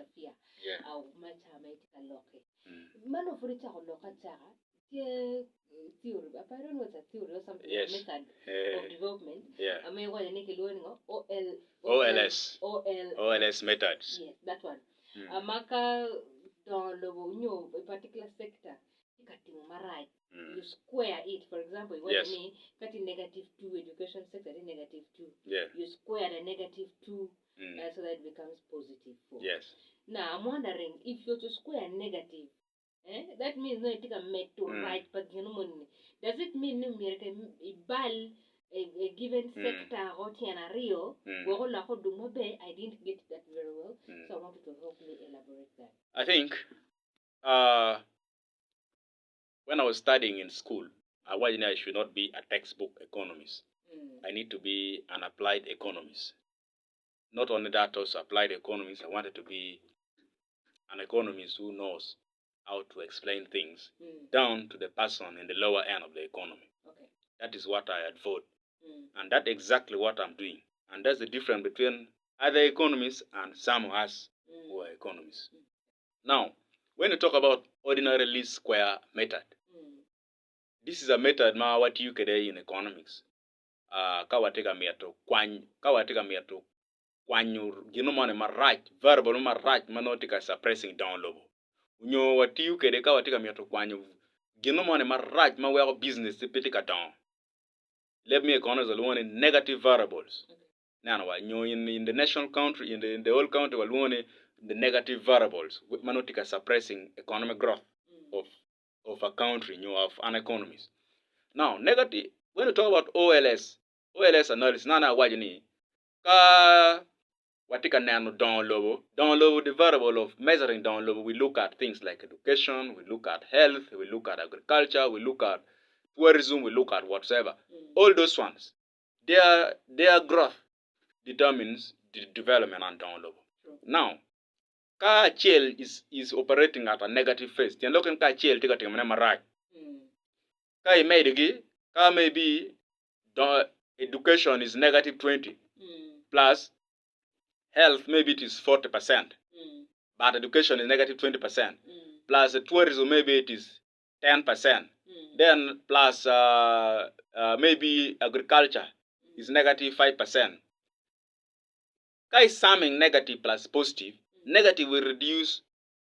interfere au machama itika loke mano furicha loka chara theory but I don't know what's a theory or something method of development I mean what you need to OLS methods. Yes, that one. Amaka dans a particular sector, you square it. For example, what I mean, cut in -2 education sector in -2. You square the -2 so that it becomes positive 4. Yes. Now I'm wondering if you're to square negative, that means no it can make to right, but you know, does it mean no bal a given sector hot in a Rio, I didn't get that very well, so I want you to help me elaborate that. I think when I was studying in school, I should not be a textbook economist. I need to be an applied economist. Not only that, also applied economist. I wanted to be an economist who knows how to explain things down to the person in the lower end of the economy. Okay. That is what I advocate. And that's exactly what I'm doing. And that's the difference between other economists and some of us who are economists. Now, when you talk about ordinary least square method, this is a method what you can do in economics. Kawateka miato kwanyur ginomane marach variable marach manotika suppressing down low. Unyo wati ukede kawateka miato kwanyu ginomane marach mawego business pitika down. Let me economize alone negative variables. Now, in the national country, in the whole country, the negative variables, manotika suppressing economic growth of a country, of an economy. Now, negative. When you talk about OLS analysis, nana wajini ka watika nano down low, the variable of measuring down low. We look at things like education, we look at health, we look at agriculture, we look at tourism, we look at whatever. All those ones, their growth determines the development and down low. Now, ka chiel is operating at a negative phase. Tiyan loken ka chiel tika tika maraj. Ka imedigi ka maybe education is -20 plus health maybe it is 40%. But education is -20%. Plus tourism maybe it is 10%. Then plus maybe agriculture is -5%. Kai summing negative plus positive, negative will reduce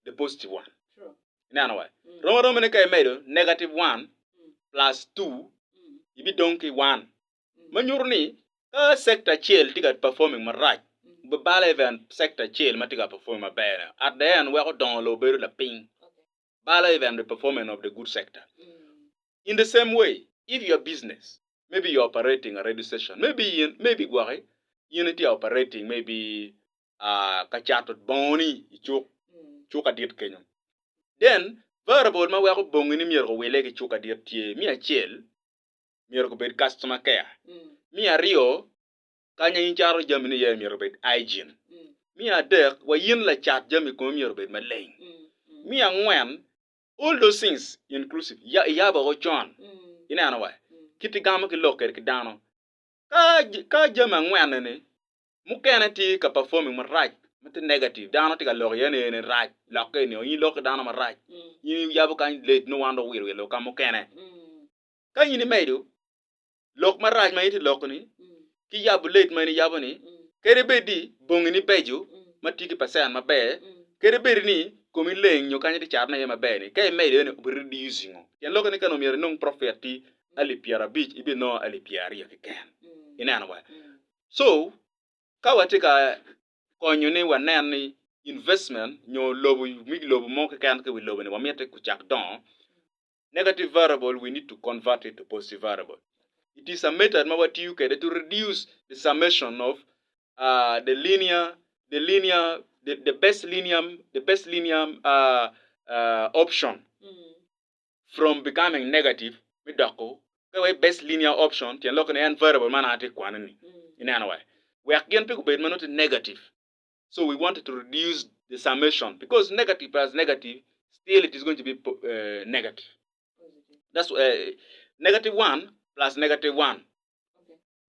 the positive one. Sure. In other way, Roma kai made -1 plus 2, ibi donkey 1. Manyurni ka sector chiel tiga performing maraj. Bala even sector chiel matiga performing better. At the end we are down low better the ping. Bala even the performance of the good sector. In the same way, if your business, maybe you're operating a radio station, maybe guare, unity operating, maybe kachatot boni, choka diet kenyo. Then, variable ma wako bongini mier ko wele ki choka diet tie, mia chiel, mier ko bed customer care. Mia rio, kanya incharo jamini ye mier ko bed hygiene. Mia dek, wa yin la chat jami ko mier ko bed maling. Mia ngwen, all those things inclusive. Yaba go John. In another way. Kiti gama ki loker ki dano. Ka jama ngwen ne. Mukene ti ka performing right. Mati negative. Dano ti ka loker yene right. Loker ni. Yin loker dano ma right. Yin yabo ka late no wando will loka mukene. Ka yin medu. Lok ma right ma iti loker ni. Ki yabu late ma ni yabo ni. Kere bedi bongi ni beju. Mati ki pasan ma be. Kere bedi ni. Komi leng nyo kanya ti charna yema bene kay made ne reducing yan loka ni kanu mi non profeti ali piara beach ibi no ali piari ya ken ina na wa so ka watika konyo ni wanen investment nyo lobu mo kan ke wi lobu ne wa mete ku chak don negative variable we need to convert it to positive variable. It is a method ma what you can to reduce the summation of the best linear option from becoming negative midako the best linear option tian local and variable man ati kwanani in any way we are again people but not negative, so we wanted to reduce the summation because negative plus negative still it is going to be negative. That's -1 plus -1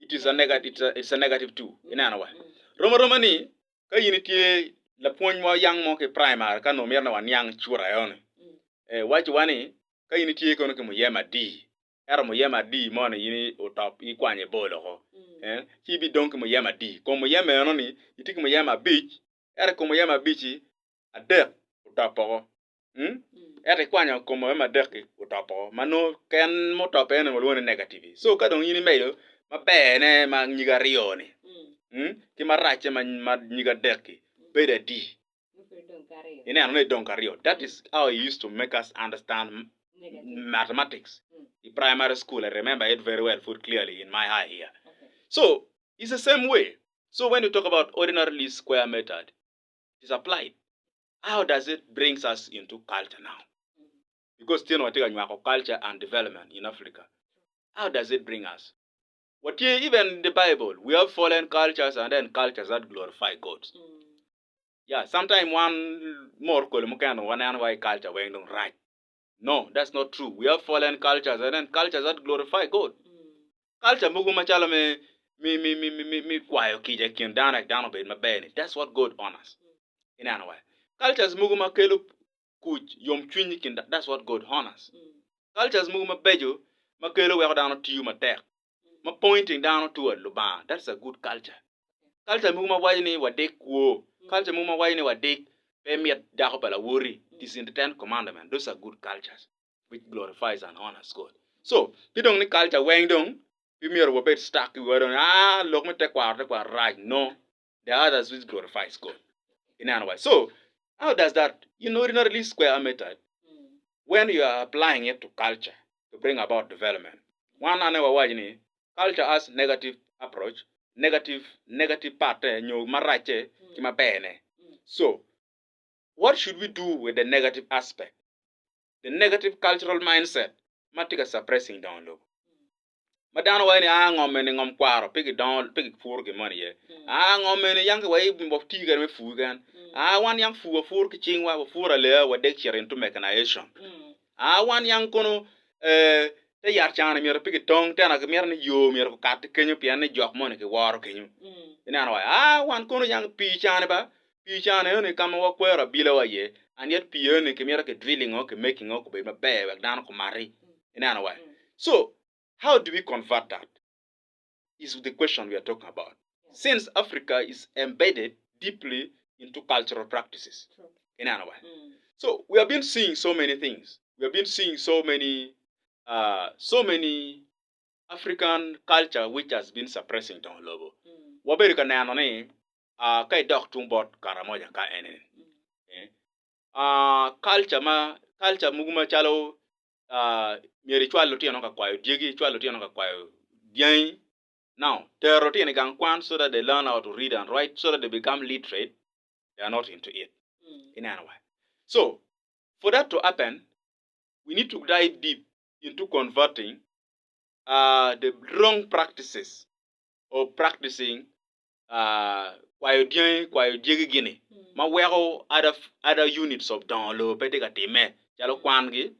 it is a negative, it's a -2 in any way. Roma ni ka unity la puonj mo yang mo ke primary ka no mer na wan yang chura yone wachi wani ka ini tie kono ke mo yema d era mo yema d mo ne yini o top i kwanye bolo ko ki bi donc mo yema d ko mo yema no ni itiki mo yema beach era ko mo yema beach a de o top ko era kwanya ko mo yema de o top ko mano ken mo top ene mo woni negative so ka don yini medo ma bene ma nyiga rione ki marache ma nyiga de beda d in another donkario. That is how he used to make us understand mathematics. In primary school, I remember it very well, put clearly in my eye here. Okay. So it's the same way. So when you talk about ordinary least square method, it's applied. How does it brings us into culture now? Because still not taking culture and development in Africa. How does it bring us? What even in the Bible, we have fallen cultures and then cultures that glorify God. Yeah, sometimes one more one and culture when don't right. No, that's not true. We have fallen cultures and then cultures that glorify God. Culture muguma chala me kwayo kije kin dana dano be mabene. That's what God honors. In any way. Cultures muguma kelu kuch yom chwinyi kin that's what God honors. Cultures muguma bejo makelo we down to you matek. Ma pointing down toward luba. That's a good culture. Culture muguma wajini wadek kuo. Culture muma wine wa dik pemiat dako pala worry. This in the 10 commandments. Those are good cultures which glorifies and honors God. So, pidong ni culture wang dong, pimir wo bet stuck we don't look me take right. No. The others which glorifies God. In any way. So, how does that ordinarily square method when you are applying it to culture to bring about development? One another wajini culture has negative approach. Negative part nyo marache kima bene. So what should we do with the negative aspect? The negative cultural mindset matika suppressing down low. Madana wani ngomene ngom kwaro pigi down pigi fur ke money ye. Ngomene yang way of tiger me fugan. Wan yang fur ke chingwa fur ale wa dekcher into mechanization. Wan yang kono te yar chana mi pigi tong tena ke mi yo mi ko kat kenyo piane jok mon ke waro kenyo ina wa wan kono yang pi chana ba pi chana ne kama wa kwera bila wa ye and yet pi ne ke mi ke drilling o ke making o ko be be dan ko mari ina wa so how do we convert that is the question we are talking about since Africa is embedded deeply into cultural practices ina wa so we have been seeing so many things we have been seeing so many African culture which has been suppressing down lobo. Waberi ka nano ni kay dok tumbot karamoja ka enen. Culture muguma chalo mieri chwalo tiano ka kwayo diegi chwalo tiano ka kwayo dieng. Now, terro tiene gang kwan so that they learn how to read and write so that they become literate. They are not into it. In any way. So, for that to happen, we need to dive deep into converting the wrong practices or practicing kwayo diegi gini ma wego other units of download petega time chalo kwangi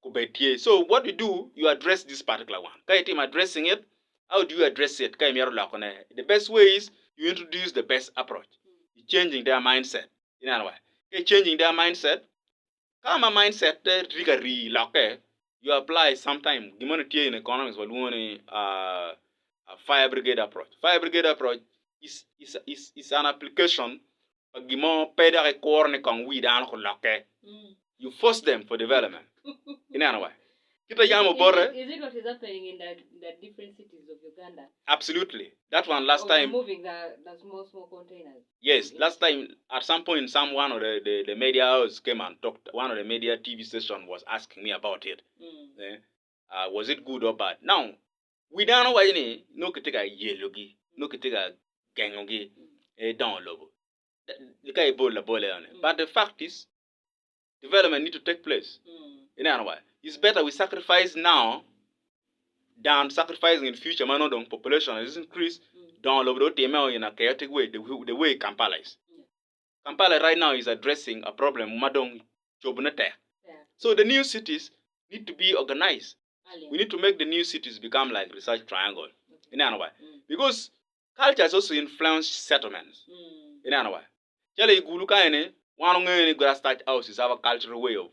kubetie. So what we do, you address this particular one. Kay team addressing it, how do you address it? Kay miaro lakone. The best way is you introduce the best approach. You're changing their mindset. In other way, you're changing their mindset. Kama mindset rigari lake you apply sometime humanity in economics but one a fire brigade approach. Fire brigade approach is an application of gimo pedare corne con we down ko lake. You force them for development. In any way. Is it what is happening in the different cities of Uganda? Absolutely. That one last time. Moving the small containers. Yes, last time at some point one of the media house came and talked. One of the media TV station was asking me about it. Was it good or bad? Now, we don't know why no kitega yelogi, no kitega gangogi, down lobo. The guy bola. But the fact is, development need to take place. In any way. It's better we sacrifice now than sacrificing in future. Man, population is increased. Down in a chaotic way, the way Kampala is. Kampala right now is addressing a problem. So the new cities need to be organized. We need to make the new cities become like research triangle. In any way. Because culture has also influenced settlements. In any way. Chale gulu kaine one ngene grass thatch house is our cultural way of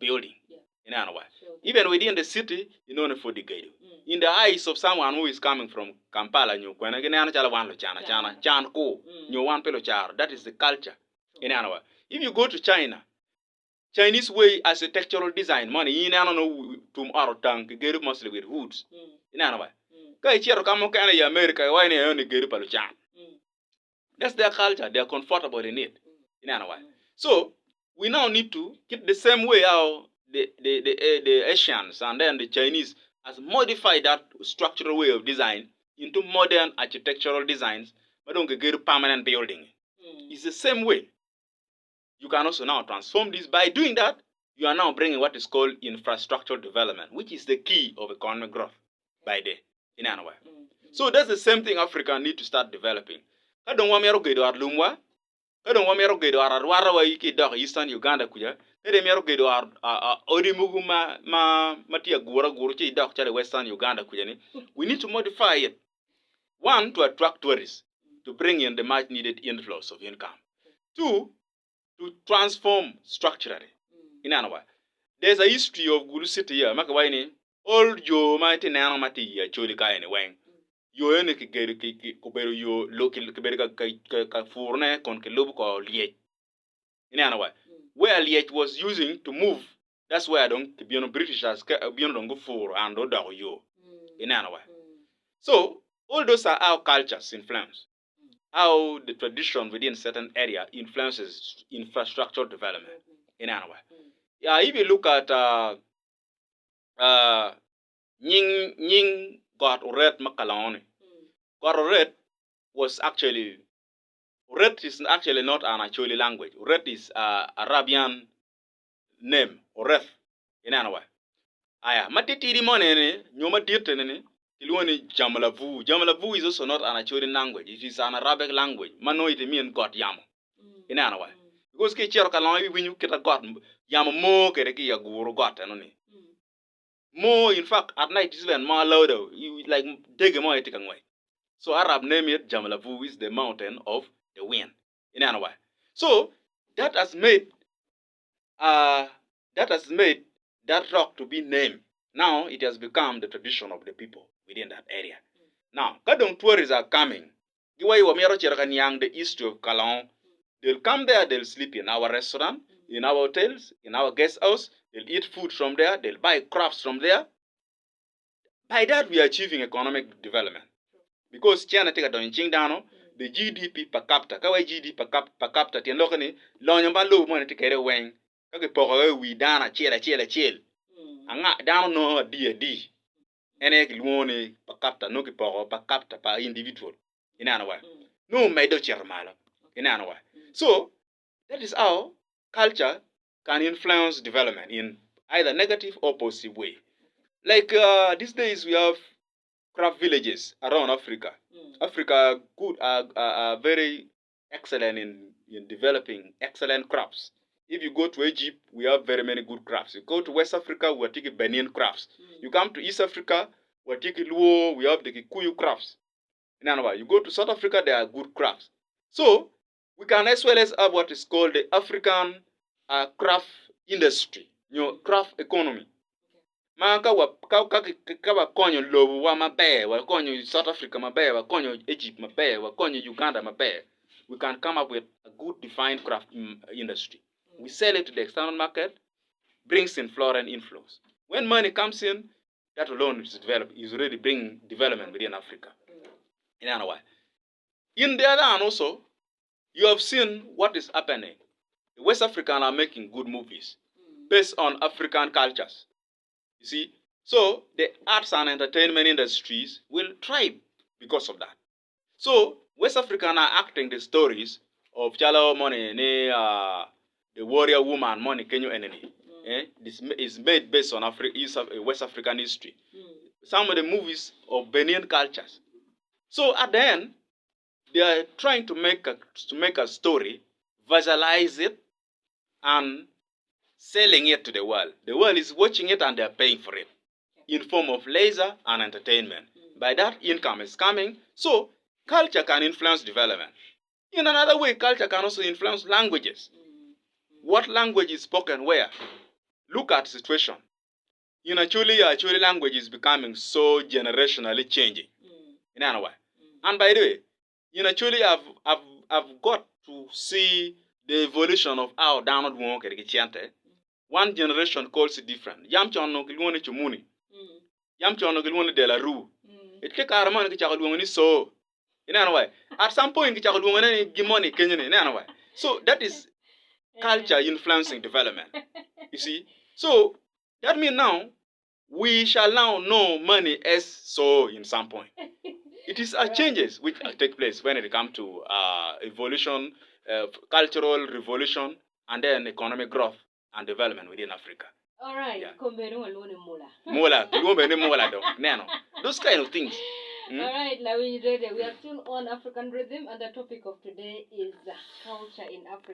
building. Yeah. In another way. Sure. Even within the city, you know for the gate. In the eyes of someone who is coming from Kampala, when again chala wan lo chana chan ko nyo wan pelo char. That is the culture. In another way. If you go to China, Chinese way architectural design money in ano tum aro tang geru mostly with woods. In another way. Kai chero kamo kana ya America why ne yo ne geru palo chan. That's their culture. They are comfortable in it. In another way. So we now need to keep the same way how the Asians and then the Chinese has modified that structural way of design into modern architectural designs, but don't get permanent building. It's the same way. You can also now transform this. By doing that, you are now bringing what is called infrastructural development, which is the key of economic growth by the in another way. So that's the same thing Africa need to start developing. I don't want me to go to Lumwa. I don't want me to go to Arwara Iki Dog Eastern Uganda kuya. I don't want me to go to Orimugu Matia Gura Guruchi Dog Chale Western Uganda kuya. We need to modify it. One, to attract tourists, to bring in the much needed inflows of income. Two, to transform structurally. In another way, there's a history of Guru City here. Makawaini, all your mighty nanomati actually kaine wang. Yo ene ki geri ki kubero yo local kiberi ka furne kon ke lobu ko liech. In another way, where liech was using to move, that's where don't beyond British as beyond don't go for and order yo. In another way. So all those are our cultures influence. How the tradition within certain area influences infrastructure development. In another way. Yeah, if you look at Nying got Red Makaloni. Got Red was actually Red is actually not an actually language. Red is Arabian name or Red. In another way. Aya, matiti di monene, nyoma dirtenene, kilwani Jamalavu. Jamalavu is also not an actually language. It is an Arabic language. Mano it mean God yamo. In another way. Because ke chero kalongi when you get a God yamo mo kere ki ya guru God anoni. Mo in fact at night is even more louder. You like dig more etikang way. So Arab name it Jamalavu is the mountain of the wind. In another way. So that has made that rock to be named. Now it has become the tradition of the people within that area. Now, kadong tourists are coming. Giwai wamero cherakanyang the east of Kalong. They'll come there, they'll sleep in our restaurant, in our hotels, in our guest house. They'll eat food from there, they'll buy crafts from there. By that, we are achieving economic development. Because China take a donching down, the GDP per capita, kawai GDP per capita, tian lokani, lonyamba low money to carry wang, kake poko we dana chill. Anga down no D. Ene kilwone per capita, no ki poko per capita per individual. In another way. No medo chermala. In another way. So, that is how culture can influence development in either negative or positive way. Like these days we have craft villages around Africa. Africa are very excellent in developing excellent crafts. If you go to Egypt, we have very many good crafts. You go to West Africa, we are taking Benin crafts. You come to East Africa, we are taking Luo, we have the Kikuyu crafts. In other words, you go to South Africa, there are good crafts. So, we can as well as have what is called the African craft industry, craft economy. Maka wa konyo lobu wa mabe, wa konyo South Africa mabe, wa konyo Egypt mabe, wa konyo Uganda mabe. We can come up with a good defined craft industry. We sell it to the external market, brings in foreign inflows. When money comes in, that alone is already bringing development within Africa. In another way. In the other hand also, you have seen what is happening. The West Africans are making good movies based on African cultures. You see, so the arts and entertainment industries will thrive because of that. So West Africans are acting the stories of Chalo Money, the warrior woman, Money Kenyo enemy. This is made based on West African history. Some of the movies of Benin cultures. So at the end, they are trying to make a story, visualize it, and selling it to the world. The world is watching it and they are paying for it in form of leisure and entertainment. By that, income is coming. So culture can influence development. In another way, culture can also influence languages. What language is spoken where? Look at the situation. Actually language is becoming so generationally changing. In another way. And by the way, actually I've got to see the evolution of how downward work one generation calls it different. Yam chono kilwone chumuni. Yam chono kilwone de la rue. It ke karamon ki chakalwone so. In another way. At some point ki chakalwone gimoni Kenyan in another way. So that is culture influencing development. You see? So that means now we shall now know money as so in some point. It is changes which take place when it comes to evolution, cultural revolution, and then economic growth and development within Africa. All right. Yeah. Those kind of things. All right, we are still on African rhythm, and the topic of today is culture in Africa.